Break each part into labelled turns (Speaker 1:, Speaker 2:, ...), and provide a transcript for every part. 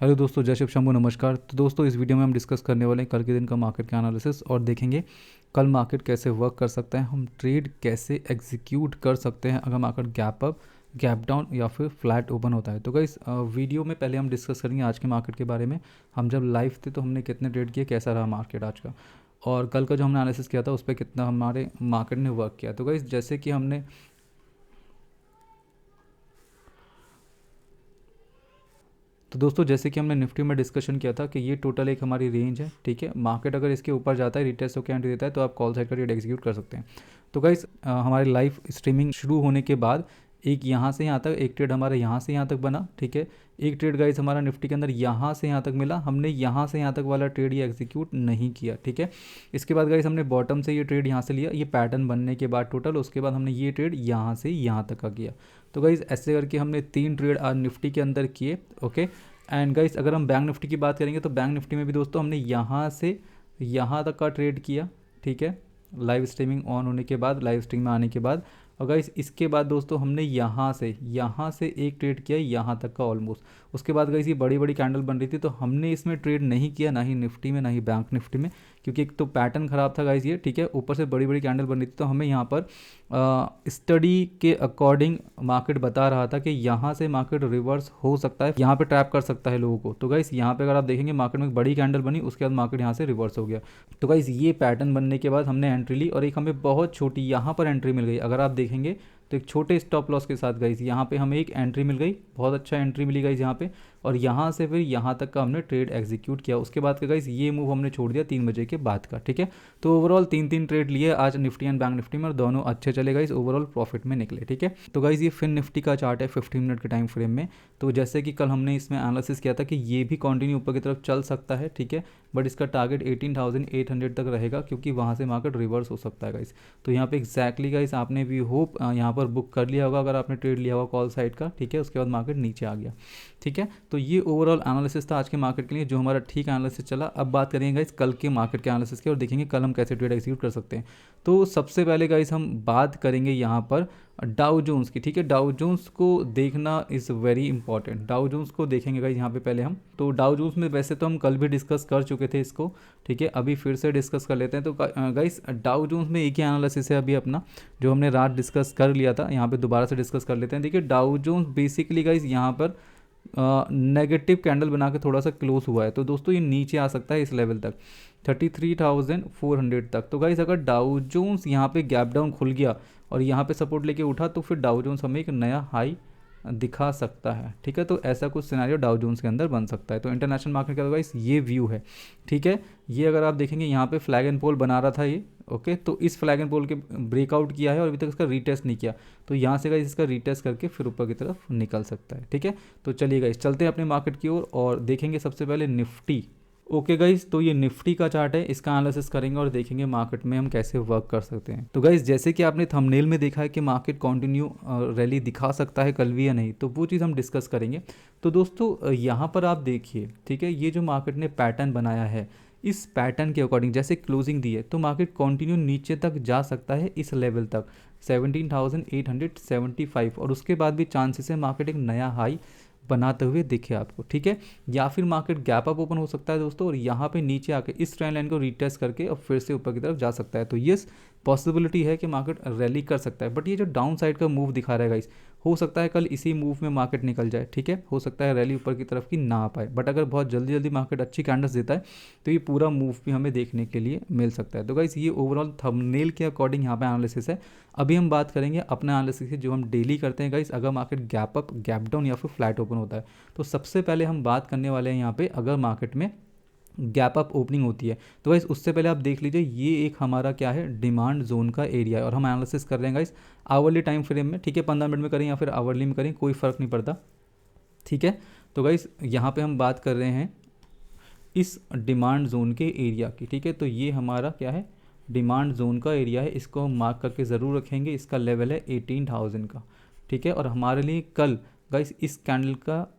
Speaker 1: Hello दोस्तों, जय शिव शंभू, नमस्कार। तो दोस्तों इस वीडियो में हम डिस्कस करने वाले हैं कल के दिन का मार्केट का एनालिसिस और देखेंगे कल मार्केट कैसे वर्क कर सकता है, हम ट्रेड कैसे एग्जीक्यूट कर सकते हैं अगर market gap up, gap down या फिर फ्लैट ओपन होता है। तो गाइस वीडियो में पहले हम डिस्कस करेंगे आज के मार्केट के बारे में। हम जब लाइव थे तो हमने कितने ट्रेड किए, कैसा रहा मार्केट आज का, और कल का जो हमने एनालिसिस किया था उस पर कितना हमारे मार्केट ने वर्क किया। तो गाइस जैसे कि हमने तो दोस्तों जैसे कि हमने निफ्टी में डिस्कशन किया था कि ये टोटल एक हमारी रेंज है, ठीक है। मार्केट अगर इसके ऊपर जाता है, रिटेस्ट होकर एंट्री देता है, तो आप कॉल साइड का ट्रेड एग्जीक्यूट कर सकते हैं। तो गाइस हमारी लाइव स्ट्रीमिंग शुरू होने के बाद एक यहाँ से यहाँ तक एक ट्रेड हमारा यहाँ से यहाँ तक बना, ठीक है। एक ट्रेड गाइस हमारा निफ्टी के अंदर यहाँ से यहाँ तक मिला, हमने यहाँ से यहाँ तक वाला ट्रेड ये एग्जीक्यूट नहीं किया, ठीक है। इसके बाद गाइस हमने बॉटम से ये ट्रेड यहाँ से लिया, ये पैटर्न बनने के बाद टोटल, उसके बाद हमने ये ट्रेड यहाँ से यहाँ तक का किया। तो गाइस ऐसे करके हमने 3 ट्रेड आज निफ्टी के अंदर किए, ओके। एंड गाइस अगर हम बैंक निफ्टी की बात करेंगे तो बैंक निफ्टी में भी दोस्तों हमने यहाँ से यहाँ तक का ट्रेड किया, ठीक है, लाइव स्ट्रीमिंग ऑन होने के बाद, लाइव स्ट्रीम में आने के बाद। और गाइस इसके बाद दोस्तों हमने यहाँ से एक ट्रेड किया यहाँ तक का ऑलमोस्ट। उसके बाद गाइस ये बड़ी बड़ी कैंडल बन रही थी, तो हमने इसमें ट्रेड नहीं किया, ना ही निफ्टी में ना ही बैंक निफ्टी में, क्योंकि एक तो पैटर्न ख़राब था गाइस ये, ठीक है, ऊपर से बड़ी बड़ी कैंडल बन रही थी। तो हमें यहाँ पर स्टडी के अकॉर्डिंग मार्केट बता रहा था कि यहाँ से मार्केट रिवर्स हो सकता है, यहाँ पे ट्रैप कर सकता है लोगों को। तो गाइस यहाँ पे अगर आप देखेंगे मार्केट में एक बड़ी कैंडल बनी, उसके बाद मार्केट यहाँ से रिवर्स हो गया। तो गाइस ये पैटर्न बनने के बाद हमने एंट्री ली और एक हमें बहुत छोटी यहाँ पर एंट्री मिल गई। अगर आप देखेंगे तो एक छोटे स्टॉप लॉस के साथ गाइस यहाँ पे हमें एक एंट्री मिल गई, बहुत अच्छा एंट्री मिली गाइस यहाँ पे, और यहाँ से फिर यहाँ तक का हमने ट्रेड एग्जीक्यूट किया। उसके बाद का गाइस ये मूव हमने छोड़ दिया 3 बजे के बाद का, ठीक है। तो ओवरऑल 3 ट्रेड लिए आज निफ्टी एंड बैंक निफ्टी में, और दोनों अच्छे चले गाइस, ओवरऑल प्रॉफिट में निकले, ठीक है। तो गाइस ये फिन निफ्टी का चार्ट है 15 मिनट के टाइम फ्रेम में। तो जैसे कि कल हमने इसमें एनालिसिस किया था कि ये भी कंटिन्यू ऊपर की तरफ चल सकता है, ठीक है, बट इसका टारगेट 18,800 तक रहेगा, क्योंकि वहाँ से मार्केट रिवर्स हो सकता है गाइस। तो यहाँ पे एक्जैक्टली गाइस आपने भी होप यहाँ पर बुक कर लिया होगा अगर आपने ट्रेड लिया होगा कॉल साइड का, ठीक है। उसके बाद मार्केट नीचे आ गया, ठीक है। तो ये ओवरऑल एनालिसिस था आज के मार्केट के लिए, जो हमारा ठीक एनालिसिस चला। अब बात करेंगे गाइस कल के मार्केट के एनालिसिस की और देखेंगे कल हम कैसे ट्रेड एग्जीक्यूट कर सकते हैं। तो सबसे पहले गाइस हम बात करेंगे यहाँ पर डाउ जोन्स की, ठीक है। डाउ जोन्स को देखना is very important. Dow Jones को देखेंगे गाइस यहाँ पे पहले हम। तो डाउ जोन्स में वैसे तो हम कल भी डिस्कस कर चुके थे इसको, ठीक है, अभी फिर से डिस्कस कर लेते हैं। तो गाइस डाउ जोन्स में एक ही एनालिसिस है अभी अपना, जो हमने रात डिस्कस कर लिया था, यहाँ पे दोबारा से डिस्कस कर लेते हैं। देखिए डाउ जोन्स बेसिकली गाइस यहाँ पर नेगेटिव कैंडल बना के थोड़ा सा क्लोज हुआ है, तो दोस्तों ये नीचे आ सकता है इस लेवल तक 33,400 तक। तो गाइस अगर डाउ जोन्स यहाँ पे गैप डाउन खुल गया और यहाँ पे सपोर्ट लेके उठा, तो फिर डाउ जोन्स हमें एक नया हाई दिखा सकता है, ठीक है। तो ऐसा कुछ सिनेरियो डाउ जोन्स के अंदर बन सकता है। तो इंटरनेशनल मार्केट का गाइस ये व्यू है, ठीक है। ये अगर आप देखेंगे यहाँ पे फ्लैग एंड पोल बना रहा था ये, ओके। तो इस फ्लैग एंड पोल के ब्रेकआउट किया है और अभी तक इसका रीटेस्ट नहीं किया, तो यहाँ से गाइस इसका रीटेस्ट करके फिर ऊपर की तरफ निकल सकता है, ठीक है। तो चलिए गाइस चलते हैं अपने मार्केट की ओर और देखेंगे सबसे पहले निफ्टी, ओके गाइस। तो ये निफ्टी का चार्ट है, इसका एनालिसिस करेंगे और देखेंगे मार्केट में हम कैसे वर्क कर सकते हैं। तो गाइस जैसे कि आपने थंबनेल में देखा है कि मार्केट कंटिन्यू रैली दिखा सकता है कल भी या नहीं, तो वो चीज़ हम डिस्कस करेंगे। तो दोस्तों यहाँ पर आप देखिए, ठीक है, ये जो मार्केट ने पैटर्न बनाया है, इस पैटर्न के अकॉर्डिंग जैसे क्लोजिंग दी है, तो मार्केट कंटिन्यू नीचे तक जा सकता है इस लेवल तक 17,875, और उसके बाद भी चांसेस है मार्केट एक नया हाई बनाते हुए दिखे आपको, ठीक है। या फिर मार्केट गैप अप ओपन हो सकता है दोस्तों, और यहाँ पे नीचे आके इस ट्रेंड लाइन को रीटेस्ट करके और फिर से ऊपर की तरफ जा सकता है। तो यस पॉसिबिलिटी है कि मार्केट रैली कर सकता है, बट ये जो डाउन साइड का मूव दिखा रहा है गाइस, हो सकता है कल इसी मूव में मार्केट निकल जाए, ठीक है। हो सकता है रैली ऊपर की तरफ की ना आ पाए, बट अगर बहुत जल्दी जल्दी मार्केट अच्छी कैंडल्स देता है तो ये पूरा मूव भी हमें देखने के लिए मिल सकता है। तो गाइस ये ओवरऑल थंबनेल के अकॉर्डिंग यहाँ पे एनालिसिस है। अभी हम बात करेंगे अपना एनालिसिस जो हम डेली करते हैं गाइस, अगर market gap up, gap down या फिर फ्लैट ओपन होता है। तो सबसे पहले हम बात करने वाले हैं यहाँ पे अगर मार्केट में गैप अप ओपनिंग होती है, तो गाइस उससे पहले आप देख लीजिए ये एक हमारा क्या है, डिमांड जोन का एरिया है, और हम एनालिसिस कर रहे हैं गाइस आवरली टाइम फ्रेम में, ठीक है। 15 मिनट में करें या फिर आवरली में करें, कोई फ़र्क नहीं पड़ता, ठीक है। तो गाइस यहाँ पे हम बात कर रहे हैं इस डिमांड जोन के एरिया की, ठीक है। तो ये हमारा क्या है, डिमांड जोन का एरिया है, इसको हम मार्क करके ज़रूर रखेंगे। इसका लेवल है 18,000 का, ठीक है। और हमारे लिए कल गाइस इस कैंडल का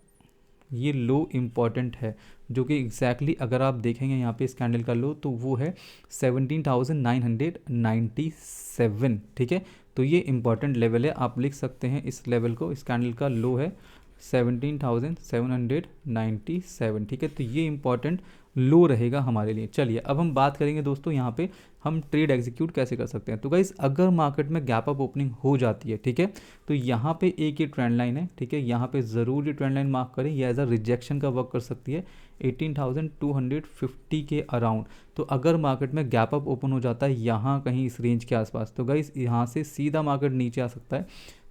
Speaker 1: ये लो इम्पॉर्टेंट है, जो कि एग्जैक्टली अगर आप देखेंगे यहाँ पे इस कैंडल का लो, तो वो है 17,997, ठीक है। तो ये इंपॉर्टेंट लेवल है, आप लिख सकते हैं इस लेवल को, इस कैंडल का लो है 17,797, ठीक है। तो ये इंपॉर्टेंट लो रहेगा हमारे लिए। चलिए अब हम बात करेंगे दोस्तों यहाँ पे हम ट्रेड एग्जीक्यूट कैसे कर सकते हैं। तो गाइस अगर मार्केट में गैप अप ओपनिंग हो जाती है, ठीक है, तो यहाँ पे एक ये ट्रेंड लाइन है, ठीक है, यहाँ पे ज़रूर ये ट्रेंड लाइन मार्क करें, ये एज अ रिजेक्शन का वर्क कर सकती है 18,250 के अराउंड। तो अगर मार्केट में गैप अप ओपन हो जाता है यहाँ कहीं इस रेंज के आसपास, तो गाइस यहाँ से सीधा मार्केट नीचे आ सकता है।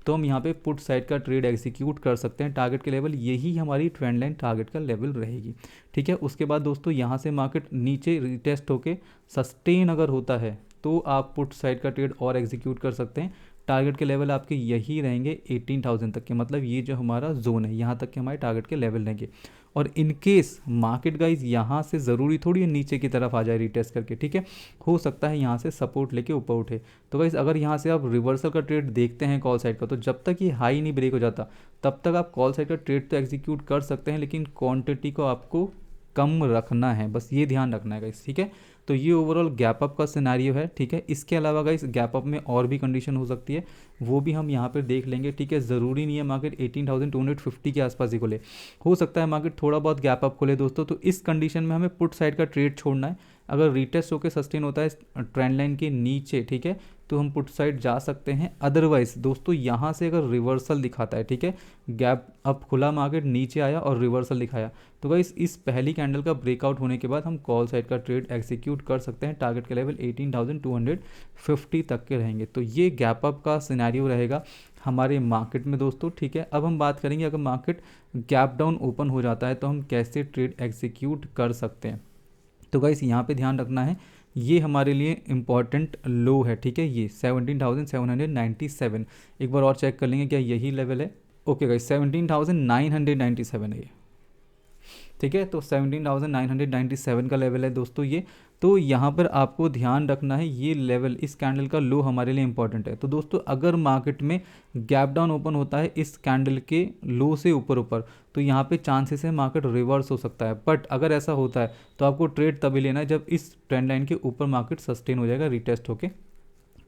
Speaker 1: तो हम यहाँ पे पुट साइड का ट्रेड एग्जीक्यूट कर सकते हैं। टारगेट के लेवल यही हमारी ट्रेंड लाइन टारगेट का लेवल रहेगी, ठीक है। उसके बाद दोस्तों यहाँ से मार्केट नीचे रिटेस्ट होके सस्टेन अगर होता है तो आप पुट साइड का ट्रेड और एग्जीक्यूट कर सकते हैं। टारगेट के लेवल आपके यही रहेंगे 18,000 तक के, मतलब ये जो हमारा जोन है यहाँ तक के हमारे टारगेट के लेवल रहेंगे। और इन केस मार्केट गाइज यहाँ से ज़रूरी थोड़ी है नीचे की तरफ आ जाए रिटेस्ट करके, ठीक है, हो सकता है यहाँ से सपोर्ट लेके ऊपर उठे। तो गाइज अगर यहाँ से आप रिवर्सल का ट्रेड देखते हैं कॉल साइड का, तो जब तक ये हाई नहीं ब्रेक हो जाता तब तक आप कॉल साइड का ट्रेड तो एग्जीक्यूट कर सकते हैं, लेकिन क्वांटिटी को आपको कम रखना है, बस ये ध्यान रखना है गाइस, ठीक है। तो ये ओवरऑल गैप अप का सिनेरियो है, ठीक है। इसके अलावा गाइस गैप अप में और भी कंडीशन हो सकती है, वो भी हम यहाँ पर देख लेंगे, ठीक है। ज़रूरी नहीं है मार्केट 18,250 के आसपास ही खोले, हो सकता है मार्केट थोड़ा बहुत गैप अप खोले दोस्तों। तो इस कंडीशन में हमें पुट साइड का ट्रेड छोड़ना है। अगर रिटेस्ट होकर सस्टेन होता है ट्रेंड लाइन के नीचे, ठीक है, तो हम पुट साइड जा सकते हैं। अदरवाइज दोस्तों यहाँ से अगर रिवर्सल दिखाता है, ठीक है, गैप अप खुला मार्केट नीचे आया और रिवर्सल दिखाया, तो गाइस इस पहली कैंडल का ब्रेकआउट होने के बाद हम कॉल साइड का ट्रेड एग्जीक्यूट कर सकते हैं। टारगेट के लेवल 18,250 तक के रहेंगे। तो ये गैप अप का सिनेरियो रहेगा हमारे मार्केट में दोस्तों, ठीक है। अब हम बात करेंगे अगर मार्केट गैप डाउन ओपन हो जाता है तो हम कैसे ट्रेड एग्जीक्यूट कर सकते हैं। तो गाइस यहाँ पे ध्यान रखना है, ये हमारे लिए इम्पॉर्टेंट लो है, ठीक है, ये 17,797। एक बार और चेक कर लेंगे क्या यही लेवल है। ओके गाइस 17,997 है ये, ठीक है। तो 17,997 का लेवल है दोस्तों ये। तो यहाँ पर आपको ध्यान रखना है ये लेवल, इस कैंडल का लो हमारे लिए इंपॉर्टेंट है। तो दोस्तों अगर मार्केट में गैप डाउन ओपन होता है इस कैंडल के लो से ऊपर ऊपर, तो यहाँ पे चांसेस है मार्केट रिवर्स हो सकता है। बट अगर ऐसा होता है तो आपको ट्रेड तभी लेना है जब इस ट्रेंड लाइन के ऊपर मार्केट सस्टेन हो जाएगा रिटेस्ट होके,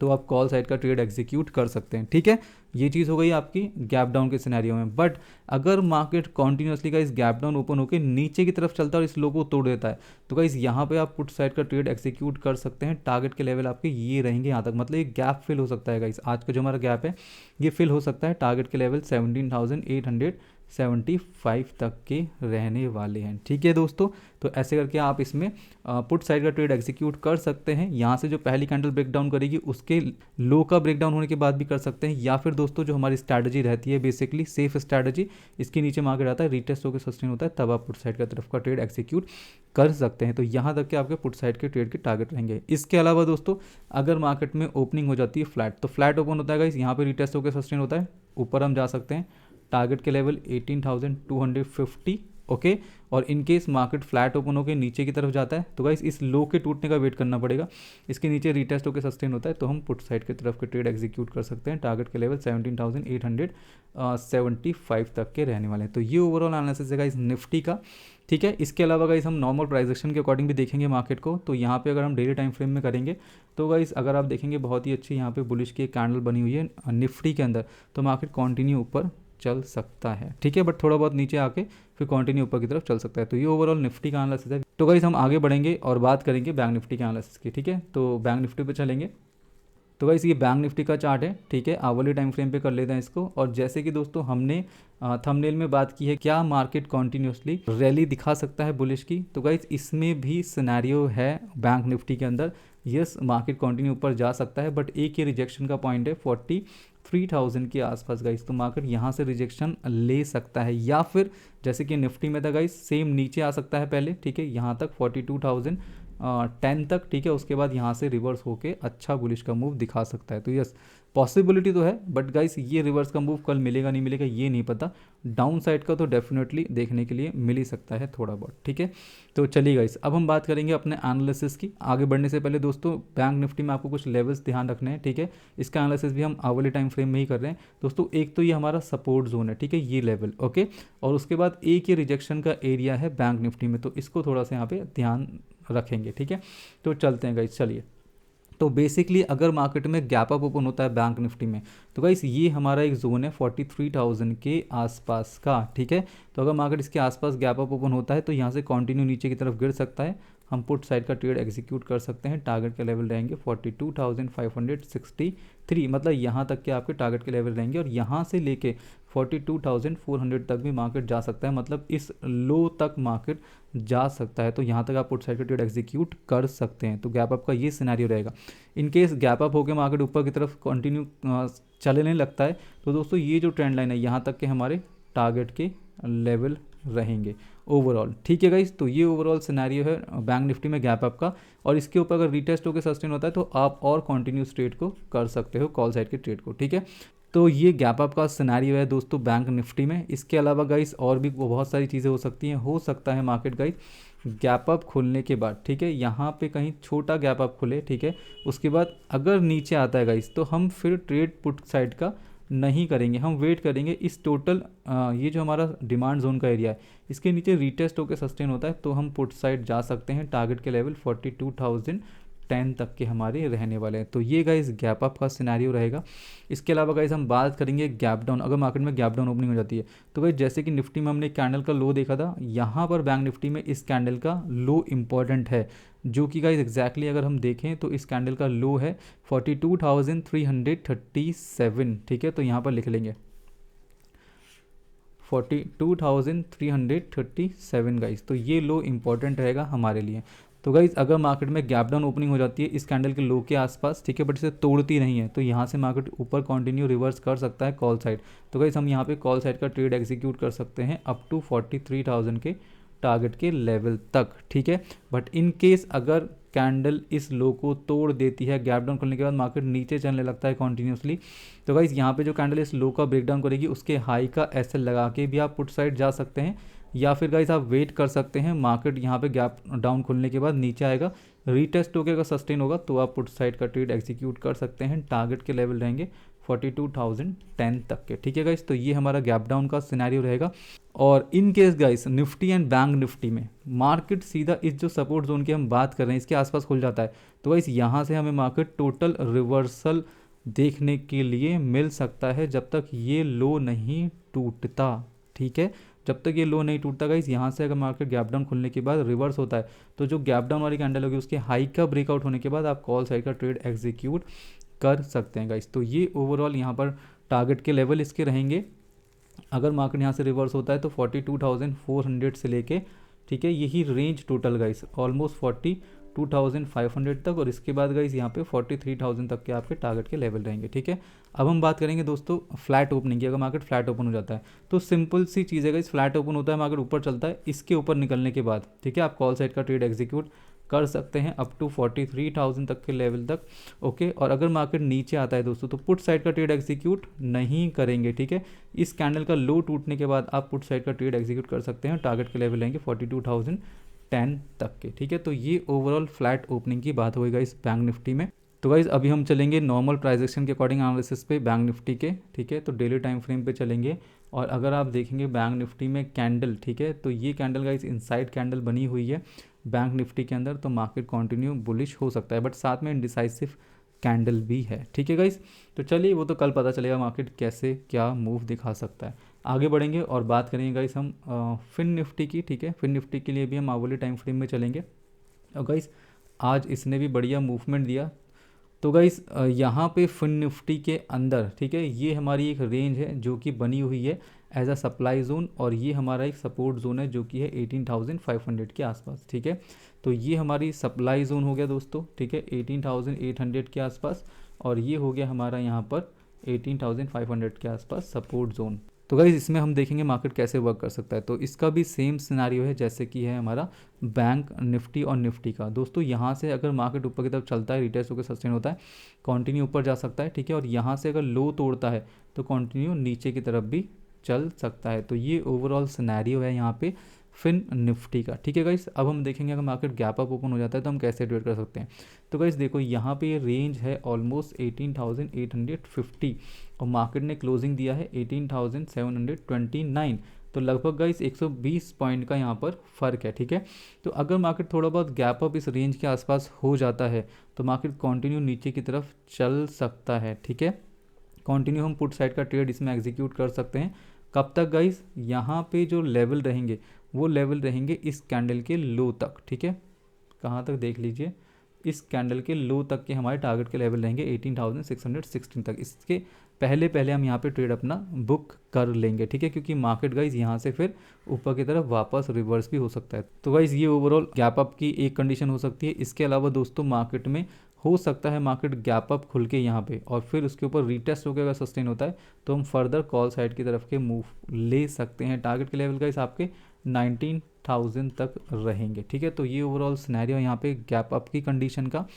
Speaker 1: तो आप कॉल साइड का ट्रेड एग्जीक्यूट कर सकते हैं, ठीक है। ये चीज़ हो गई आपकी गैप डाउन के सिनेरियो में। बट अगर मार्केट कॉन्टिन्यूसली का इस गैप डाउन ओपन होकर नीचे की तरफ चलता है और इस लो को तोड़ देता है, तो गाइस यहाँ पे आप पुट साइड का ट्रेड एग्जीक्यूट कर सकते हैं। टारगेट के लेवल आपके ये रहेंगे यहाँ तक, मतलब ये गैप फिल हो सकता है गाइस, आज का जो हमारा गैप है ये फिल हो सकता है। टारगेट के लेवल 17,875 तक के रहने वाले हैं, ठीक है दोस्तों। तो ऐसे करके आप इसमें पुट साइड का ट्रेड एग्जीक्यूट कर सकते हैं। यहाँ से जो पहली कैंडल ब्रेकडाउन करेगी उसके लो का ब्रेकडाउन होने के बाद भी कर सकते हैं, या फिर दोस्तों जो हमारी स्ट्रैटेजी रहती है बेसिकली सेफ स्ट्रैटेजी, इसके नीचे मार्केट आता है रिटेस्ट होकर सस्टेन होता है तब आप पुट साइड का तरफ का ट्रेड एग्जीक्यूट कर सकते हैं। तो यहाँ तक के आपके पुट साइड के ट्रेड के टारगेट रहेंगे। इसके अलावा दोस्तों अगर मार्केट में ओपनिंग हो जाती है फ्लैट, तो फ्लैट ओपन होता है गाइस, यहाँ पे रिटेस्ट होकर सस्टेन होता है, ऊपर हम जा सकते हैं। टारगेट के लेवल 18,250, ओके। और in case market flat open होकर नीचे की तरफ जाता है तो गाइस इस लो के टूटने का वेट करना पड़ेगा, इसके नीचे रिटेस्ट होकर सस्टेन होता है तो हम पुट साइड की तरफ के ट्रेड एग्जीक्यूट कर सकते हैं। टारगेट के लेवल 17,875 तक के रहने वाले हैं। तो ये ओवरऑल एनालिसिस है गाइस निफ्टी का, ठीक है। इसके अलावा गाइस हम नॉर्मल प्राइस एक्शन के अकॉर्डिंग भी देखेंगे मार्केट को। तो यहाँ पे अगर हम डेली टाइम फ्रेम में करेंगे तो गाइस अगर आप देखेंगे बहुत ही अच्छी यहाँ पे बुलिश की एक कैंडल बनी हुई है निफ्टी के अंदर, तो मार्केट कंटिन्यू ऊपर चल सकता है, ठीक है, बट थोड़ा बहुत नीचे आके फिर कंटिन्यू ऊपर की तरफ चल सकता है। तो ये ओवरऑल निफ्टी का एनालिसिस है। तो गाइस हम आगे बढ़ेंगे और बात करेंगे बैंक निफ्टी के एनालिसिस की, ठीक है। तो बैंक निफ्टी पे चलेंगे। तो गाइस ये बैंक निफ्टी का चार्ट है, ठीक है, आवरली टाइम फ्रेम पे कर लेते हैं इसको। और जैसे कि दोस्तों हमने थंबनेल में बात की है क्या मार्केट कॉन्टिन्यूसली रैली दिखा सकता है बुलिश की, तो गाइस इसमें भी सिनेरियो है बैंक निफ्टी के अंदर। यस मार्केट कंटिन्यू ऊपर जा सकता है, बट एक ये रिजेक्शन का पॉइंट है 43,000 के आसपास गाइस, तो मार्केट यहाँ से रिजेक्शन ले सकता है, या फिर जैसे कि निफ्टी में था गाइस सेम नीचे आ सकता है पहले, ठीक है, यहाँ तक 42,010 तक, ठीक है। उसके बाद यहाँ से रिवर्स होके अच्छा बुलिश का मूव दिखा सकता है। तो यस पॉसिबिलिटी तो है, बट गाइस ये रिवर्स का मूव कल मिलेगा नहीं मिलेगा ये नहीं पता। डाउन साइड का तो डेफिनेटली देखने के लिए मिल ही सकता है थोड़ा बहुत, ठीक है। तो चलिए गाइस अब हम बात करेंगे अपने एनालिसिस की। आगे बढ़ने से पहले दोस्तों बैंक निफ्टी में आपको कुछ लेवल्स ध्यान रखने हैं, ठीक है। इसका एनालिसिस भी हम आवली टाइम फ्रेम में ही कर रहे हैं दोस्तों। एक तो ये हमारा सपोर्ट जोन है, ठीक है, ये लेवल, ओके। और उसके बाद एक ये रिजेक्शन का एरिया है बैंक निफ्टी में, तो इसको थोड़ा सा यहाँ पे ध्यान रखेंगे, ठीक है। तो चलते हैं गाइस, चलिए। तो बेसिकली अगर मार्केट में गैप अप ओपन होता है बैंक निफ्टी में, तो गाइस ये हमारा एक जोन है 43,000 के आसपास का, ठीक है। तो अगर मार्केट इसके आसपास गैप अप ओपन होता है तो यहाँ से कंटिन्यू नीचे की तरफ गिर सकता है, हम पुट साइड का ट्रेड एग्जीक्यूट कर सकते हैं। टारगेट के लेवल रहेंगे 42,563, मतलब यहाँ तक के आपके टारगेट के लेवल रहेंगे, और यहाँ से लेके 42,400 तक भी मार्केट जा सकता है, मतलब इस लो तक मार्केट जा सकता है। तो यहाँ तक आप पुट साइड का ट्रेड एग्जीक्यूट कर सकते हैं। तो गैप अप का ये सिनेरियो रहेगा। इन केस गैप अप होकर मार्केट ऊपर की तरफ कंटिन्यू चलने लगता है तो दोस्तों ये जो ट्रेंड लाइन है यहाँ तक के हमारे टारगेट के लेवल रहेंगे ओवरऑल, ठीक है गाइस। तो ये ओवरऑल सिनेरियो है बैंक निफ्टी में गैप अप का, और इसके ऊपर अगर रीटेस्ट होकर सस्टेन होता है तो आप और कंटिन्यूस ट्रेड को कर सकते हो, कॉल साइड के ट्रेड को, ठीक है। तो ये गैप अप का सिनेरियो है दोस्तों बैंक निफ्टी में। इसके अलावा गाइस और भी बहुत सारी चीज़ें हो सकती हैं। हो सकता है मार्केट गाइस गैप अप खुलने के बाद, ठीक है, यहाँ पे कहीं छोटा गैप अप खुले, ठीक है, उसके बाद अगर नीचे आता है गाइस तो हम फिर ट्रेड पुट साइड का नहीं करेंगे, हम वेट करेंगे इस टोटल ये जो हमारा डिमांड जोन का एरिया है इसके नीचे रीटेस्ट होकर सस्टेन होता है तो हम पुट साइड जा सकते हैं। टारगेट के लेवल 42,010 तक के हमारे रहने वाले हैं। तो ये गाइस गैप अप का सिनेरियो रहेगा। इसके अलावा गाइस हम बात करेंगे गैप डाउन। अगर मार्केट में गैप डाउन ओपनिंग हो जाती है तो गाइस जैसे कि निफ्टी में हमने कैंडल का लो देखा था, यहाँ पर बैंक निफ्टी में इस कैंडल का लो इंपॉर्टेंट है, जो कि गाइस एग्जैक्टली अगर हम देखें तो इस कैंडल का लो है 42,337, ठीक है। तो यहाँ पर लिख लेंगे 42,337 गाइस। तो ये लो इंपॉर्टेंट रहेगा हमारे लिए। तो गाइज अगर मार्केट में गैप डाउन ओपनिंग हो जाती है इस कैंडल के लो के आसपास, ठीक है, बट इसे तोड़ती नहीं है, तो यहाँ से मार्केट ऊपर कंटिन्यू रिवर्स कर सकता है कॉल साइड। तो गाइज हम यहाँ पे कॉल साइड का ट्रेड एग्जीक्यूट कर सकते हैं अप टू 43,000 के टारगेट के लेवल तक, ठीक है। बट इन केस अगर कैंडल इस लो को तोड़ देती है, गैप डाउन करने के बाद मार्केट नीचे चलने लगता है कॉन्टीन्यूसली, तो गाइज यहाँ पे जो कैंडल इस लो का ब्रेक डाउन करेगी उसके हाई का एसएल लगा के भी आप पुट साइड जा सकते हैं, या फिर गाइस आप वेट कर सकते हैं मार्केट यहाँ पे गैप डाउन खुलने के बाद नीचे आएगा, रीटेस्ट होकर अगर सस्टेन होगा तो आप पुट साइड का ट्रेड एग्जीक्यूट कर सकते हैं। टारगेट के लेवल रहेंगे 42,010 तक के, ठीक है गाइस। तो ये हमारा गैप डाउन का सिनेरियो रहेगा। और in case guys Nifty and bank Nifty में मार्केट सीधा इस जो सपोर्ट जोन की हम बात कर रहे हैं इसके आसपास खुल जाता है, तो गाइस यहाँ से हमें मार्केट टोटल रिवर्सल देखने के लिए मिल सकता है जब तक ये लो नहीं टूटता, ठीक है। जब तक ये लो नहीं टूटता गाइस, यहाँ से अगर मार्केट गैप डाउन खुलने के बाद रिवर्स होता है तो जो गैप डाउन वाली कैंडल होगी उसके हाई का ब्रेकआउट होने के बाद आप कॉल साइड का ट्रेड एग्जीक्यूट कर सकते हैं गाइस। तो ये ओवरऑल यहाँ पर टारगेट के लेवल इसके रहेंगे। अगर मार्केट यहाँ से रिवर्स होता है तो 42,400 से लेके, ठीक है, यही रेंज टोटल गाइस ऑलमोस्ट 42,500 तक, और इसके बाद गाइस यहाँ पे 43,000 तक के आपके टारगेट के लेवल रहेंगे, ठीक है। अब हम बात करेंगे दोस्तों फ्लैट ओपनिंग की। अगर मार्केट फ्लैट ओपन हो जाता है तो सिंपल सी चीज़ है गाइस, फ्लैट ओपन होता है, मार्केट ऊपर चलता है, इसके ऊपर निकलने के बाद, ठीक है, आप कॉल साइड का ट्रेड एग्जीक्यूट कर सकते हैं अप टू 43,000 तक के लेवल तक, ओके। और अगर मार्केट नीचे आता है दोस्तों तो पुट साइड का ट्रेड एग्जीक्यूट नहीं करेंगे, ठीक है। इस कैंडल का लो टूटने के बाद आप पुट साइड का ट्रेड एग्जीक्यूट कर सकते हैं। टारगेट के लेवल रहेंगे 42,010 तक के, ठीक है। तो ये ओवरऑल फ्लैट ओपनिंग की बात होएगा इस बैंक निफ्टी में। तो गाइज अभी हम चलेंगे नॉर्मल प्राइस एक्शन के अकॉर्डिंग एनालिसिस पे बैंक निफ्टी के, ठीक है। तो डेली टाइम फ्रेम पे चलेंगे, और अगर आप देखेंगे बैंक निफ्टी में कैंडल, ठीक है, तो ये कैंडल गाइज इनसाइड कैंडल बनी हुई है बैंक निफ्टी के अंदर, तो मार्केट कंटिन्यू बुलिश हो सकता है, बट साथ में इंडिसाइसिव कैंडल भी है, ठीक है गाइज। तो चलिए वो तो कल पता चलेगा मार्केट कैसे क्या मूव दिखा सकता है। आगे बढ़ेंगे और बात करेंगे गाइज हम फिन निफ्टी की, ठीक है। फिन निफ्टी के लिए भी हम आवली टाइम फ्रेम में चलेंगे, और गाइज आज इसने भी बढ़िया मूवमेंट दिया। तो गाइस यहाँ पे फिन निफ्टी के अंदर, ठीक है, ये हमारी एक रेंज है जो कि बनी हुई है एज अ सप्लाई जोन, और ये हमारा एक सपोर्ट जोन है जो कि है 18,500 के आसपास, ठीक है। तो ये हमारी सप्लाई जोन हो गया दोस्तों, ठीक है, 18,800 के आसपास, और ये हो गया हमारा यहाँ पर 18,500 के आसपास सपोर्ट जोन। तो गाइज इसमें हम देखेंगे मार्केट कैसे वर्क कर सकता है। तो इसका भी सेम सिनेरियो है जैसे कि है हमारा बैंक निफ्टी और निफ्टी का। दोस्तों यहाँ से अगर मार्केट ऊपर की तरफ चलता है, रिटेस्ट होकर सस्टेन होता है, कंटिन्यू ऊपर जा सकता है, ठीक है, और यहाँ से अगर लो तोड़ता है तो कंटिन्यू नीचे की तरफ भी चल सकता है। तो ये ओवरऑल सिनेरियो है यहाँ पे फिन निफ्टी का, ठीक है गाइस। अब हम देखेंगे अगर मार्केट गैप अप ओपन हो जाता है तो हम कैसे ट्रेड कर सकते हैं। तो गाइस देखो यहाँ पे ये रेंज है ऑलमोस्ट 18,850, और मार्केट ने क्लोजिंग दिया है 18,729, तो लगभग गाइस 120 पॉइंट का यहाँ पर फ़र्क है, ठीक है। तो अगर मार्केट थोड़ा बहुत गैप अप इस रेंज के आसपास हो जाता है तो मार्केट कंटिन्यू नीचे की तरफ चल सकता है, ठीक है। कंटिन्यू हम पुट साइड का ट्रेड इसमें एग्जीक्यूट कर सकते हैं। कब तक गाइस? यहाँ पे जो लेवल रहेंगे वो लेवल रहेंगे इस कैंडल के लो तक, ठीक है। कहाँ तक देख लीजिए, इस कैंडल के लो तक के हमारे टारगेट के लेवल रहेंगे 18,616 तक। इसके पहले पहले हम यहाँ पे ट्रेड अपना बुक कर लेंगे, ठीक है, क्योंकि मार्केट गाइज यहाँ से फिर ऊपर की तरफ वापस रिवर्स भी हो सकता है। तो गाइज ये ओवरऑल गैप अप की एक कंडीशन हो सकती है। इसके अलावा दोस्तों मार्केट में हो सकता है मार्केट गैप अप खुल के यहाँ पे और फिर उसके ऊपर रीटेस्ट होकर अगर सस्टेन होता है तो हम फर्दर कॉल साइड की तरफ के मूव ले सकते हैं। टारगेट के लेवल गाइज आपके 19,000 तक रहेंगे, ठीक है। तो ये ओवरऑल सिनेरियो यहाँ पे गैप अप की कंडीशन का।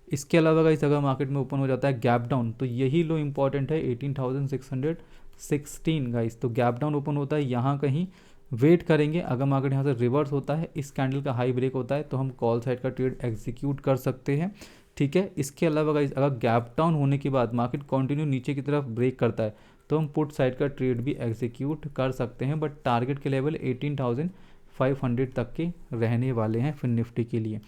Speaker 1: इसके अलावा गाइस अगर मार्केट में ओपन हो जाता है गैप डाउन तो यही लो इंपॉर्टेंट है 18,616 गाइस। तो गैप डाउन ओपन होता है यहाँ कहीं, वेट करेंगे। अगर मार्केट यहाँ से रिवर्स होता है, इस कैंडल का हाई ब्रेक होता है तो हम कॉल साइड का ट्रेड एग्जीक्यूट कर सकते हैं, ठीक है। इसके अलावा गाइस अगर गैप डाउन होने के बाद मार्केट कंटिन्यू नीचे की तरफ ब्रेक करता है तो हम पुट साइड का ट्रेड भी एग्जीक्यूट कर सकते हैं, बट टारगेट के लेवल 18,500 तक के रहने वाले हैं फिर निफ्टी के लिए।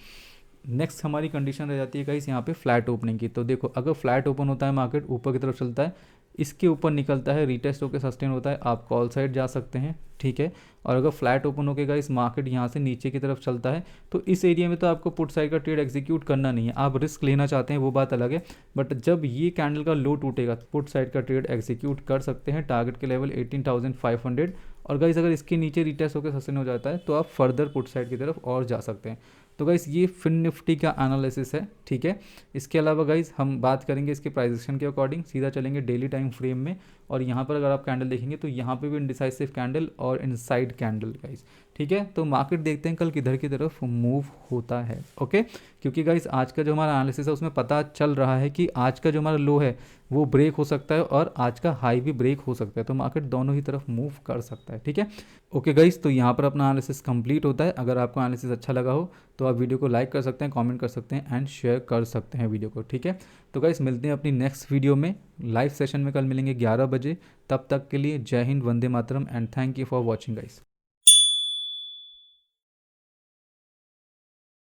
Speaker 1: नेक्स्ट हमारी कंडीशन रह जाती है गाइस यहाँ पे फ्लैट ओपनिंग की। तो देखो अगर फ्लैट ओपन होता है मार्केट ऊपर की तरफ चलता है, इसके ऊपर निकलता है, रीटेस्ट होकर सस्टेन होता है, आप कॉल साइड जा सकते हैं, ठीक है। और अगर फ्लैट ओपन होकर गाइस मार्केट यहाँ से नीचे की तरफ चलता है तो इस एरिया में तो आपको पुट साइड का ट्रेड एग्जीक्यूट करना नहीं है, आप रिस्क लेना चाहते हैं वो बात अलग है। बट जब ये कैंडल का लो टूटेगा पुट साइड का ट्रेड एग्जीक्यूट कर सकते हैं। टारगेट के लेवल 18,500 और गाइस अगर इसके नीचे रीटेस्ट होकर सस्टेन हो जाता है तो आप फर्दर पुट साइड की तरफ और जा सकते हैं। तो गाइस ये फिन निफ्टी का एनालिसिस है, ठीक है। इसके अलावा गाइस हम बात करेंगे इसके प्राइस एक्शन के अकॉर्डिंग, सीधा चलेंगे डेली टाइम फ्रेम में। और यहाँ पर अगर आप कैंडल देखेंगे तो यहाँ पे भी इनडिसाइसिव कैंडल और इनसाइड कैंडल गाइस, ठीक है। तो मार्केट देखते हैं कल किधर की तरफ मूव होता है, ओके। क्योंकि गाइस आज का जो हमारा एनालिसिस है उसमें पता चल रहा है कि आज का जो हमारा लो है वो ब्रेक हो सकता है और आज का हाई भी ब्रेक हो सकता है। तो मार्केट दोनों ही तरफ मूव कर सकता है, ठीक है। ओके गाइस, तो यहाँ पर अपना एनालिसिस कंप्लीट होता है। अगर आपको एनालिसिस अच्छा लगा हो तो आप वीडियो को लाइक कर सकते हैं, कमेंट कर सकते हैं एंड शेयर कर सकते हैं वीडियो को, ठीक है। तो गाइस मिलते हैं अपनी नेक्स्ट वीडियो में, लाइव सेशन में कल मिलेंगे 11 बजे। तब तक के लिए जय हिंद, वंदे मातरम and thank you for watching guys.